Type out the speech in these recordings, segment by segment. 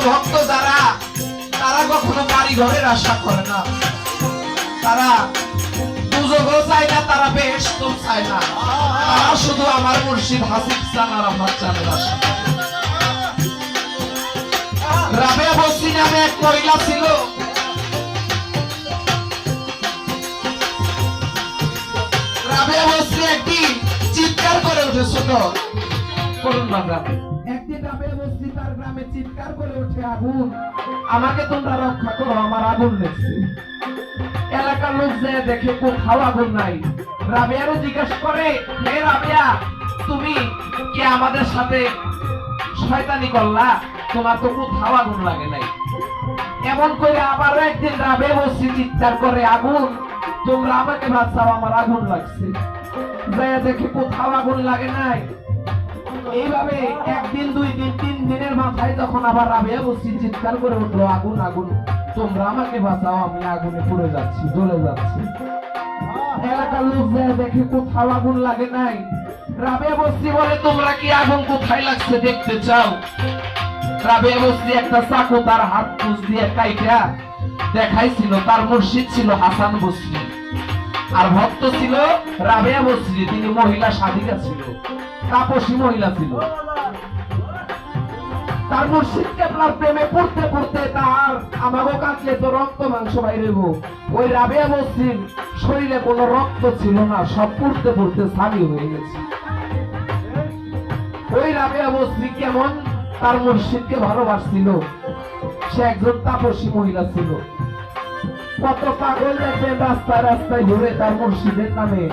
ভক্ত যারা, তারা কখনো বাড়ি ঘরের আশা করে না, তারা দুজগও চায় না, তারা বেহেশত চায় না, তারা শুধু আমার মুর্শিদ হাসিব চান আর আমার চানের আশা। রাবেয়া বসরি নামে এক মহিলা ছিল, রাবেয়া বসরি একদিন চিৎকার করে উঠে, ছোট করুন বাবা, একদিন রাবেয়া বসরি তার গ্রামে চিৎকার করে উঠে, আগুন, আমাকে তোমরা রক্ষা করো, আমার আগুন লেগেছে। এলাকার লোক যে দেখে কোথাও আগুন নাই, রাবেয়ারও জিজ্ঞাসা করে, হে রাবেয়া, তুমি কি আমাদের সাথে শয়তানি করলা? তোমার তো কোথাও আগুন লাগে নাই। এমন করে আবারও একদিন রাবেয়া বসরি চিৎকার করে, আগুন, তোমরা আমাকে বাঁচাও, আমার আগুন লাগছে। যায় দেখে কোথাও আগুন লাগে নাই। এইভাবে একদিন, দুই দিন, 3 দিনের মাথায় যখন আবার রাবেয়া বসরি চিৎকার করে উঠলো, আগুন, আগুন, তোমরা আমাকে বাঁচাও, আমি আগুনে পুড়ে যাচ্ছি, জ্বলে যাচ্ছি। এলাকার লোক যায় দেখে কোথাও আগুন লাগে নাই। রাবেয়া বসরি বলে, তোমরা কি আগুন কোথায় লাগছে দেখতে চাও? রাবেয়া বসরি একটা চাকু তার হাত পুষ দিয়ে কাইটা দেখাইছিল। তার মুর্শিদ ছিল হাসান বসরি, আর ভক্ত ছিল রাবেয়া বসরি। তিনি মহিলা সাধিকা ছিল, তাপসী মহিলা ছিল। তার মুর্শিদ কেবলার প্রেমে পড়তে পড়তে তার আমাগো কাটলে তো রক্ত মাংস বাইরে গো। ওই রাবেয়া বসরির শরীরে কোনো রক্ত ছিল না, সব পড়তে পড়তে ছানি হয়ে গেছে। ওই রাবেয়া বসরি কেমন তার মুর্শিদকে ভালোবাসছিল। সে একজন তাপসী মহিলা ছিল। কত পাগল দেখবেন রাস্তায় রাস্তায় ঘুরে তার মুর্শিদের নামে,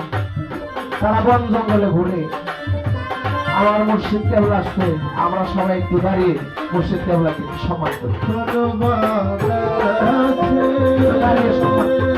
তারা বন জঙ্গলে ঘুরে। আমার মুর্শিদ কেবল আসছে, আমরা সবাই একটু দাঁড়িয়ে মুর্শিদ কেবলাকে সম্মান করি, দাঁড়িয়ে সম্মান করি।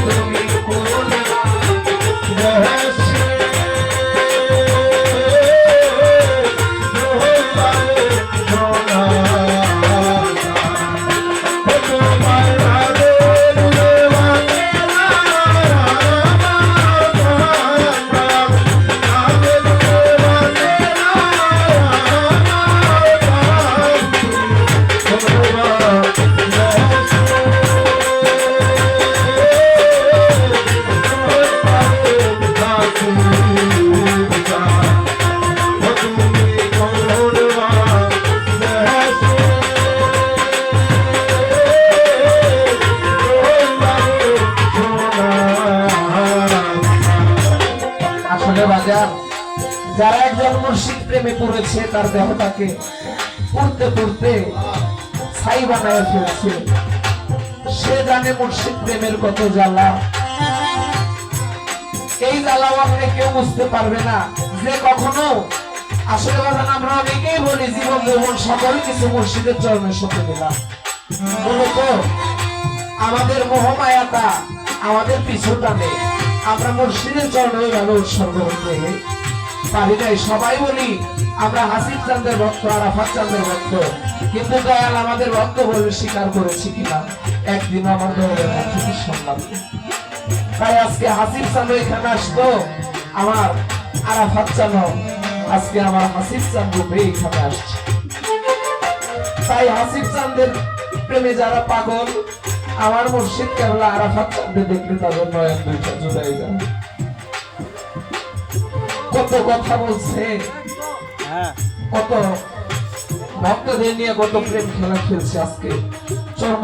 তুমি কোন দেশে বাজার যারা একজন মুর্শিদ প্রেমে পড়েছে তার দেহটাকে পড়তে পড়তে ছাই বানায় ফেলছে। সে জানে মুর্শিদ প্রেমের কত জ্বালা। এই জ্বালাও আপনি কেউ বুঝতে পারবে না যে কখনো আসলে বাজান আমরা অনেকেই বলি জীবন যৌবন সকল কিছু মুর্শিদের চরণে সঁপে দিলাম। মূলত আমাদের মোহমায়াটা আমাদের পিছু টানে, আমরা মুর্শিদের চরণে ওইভাবে উৎসর্গ করতে পারি নাই। সবাই বলি আমরা হাসিব চাঁদের ভক্ত, আরাফাত চাঁদের ভক্ত, কিন্তু দয়াল আমাদের ভক্ত বলে স্বীকার করেছি কিনা একদিন আমার দয়ালের মুখ থেকে শুনলাম। তাই আজকে হাসিব চাঁদ এখানে আসতো, আমার আরাফাত চাঁদ আজকে আমার হাসিব চাঁদ রূপে এখানে আসছে। তাই হাসিব চাঁদের প্রেমে যারা পাগল, আমার মুর্শিদ কেবলা আরাফাত চাঁদে দেখলে তাদের নয়ন দুইটা জুড়াই যায়। কত কথা বলছে, কত ভক্তদের নিয়ে কত প্রেম খেলা খেলছে আজকে চর্ম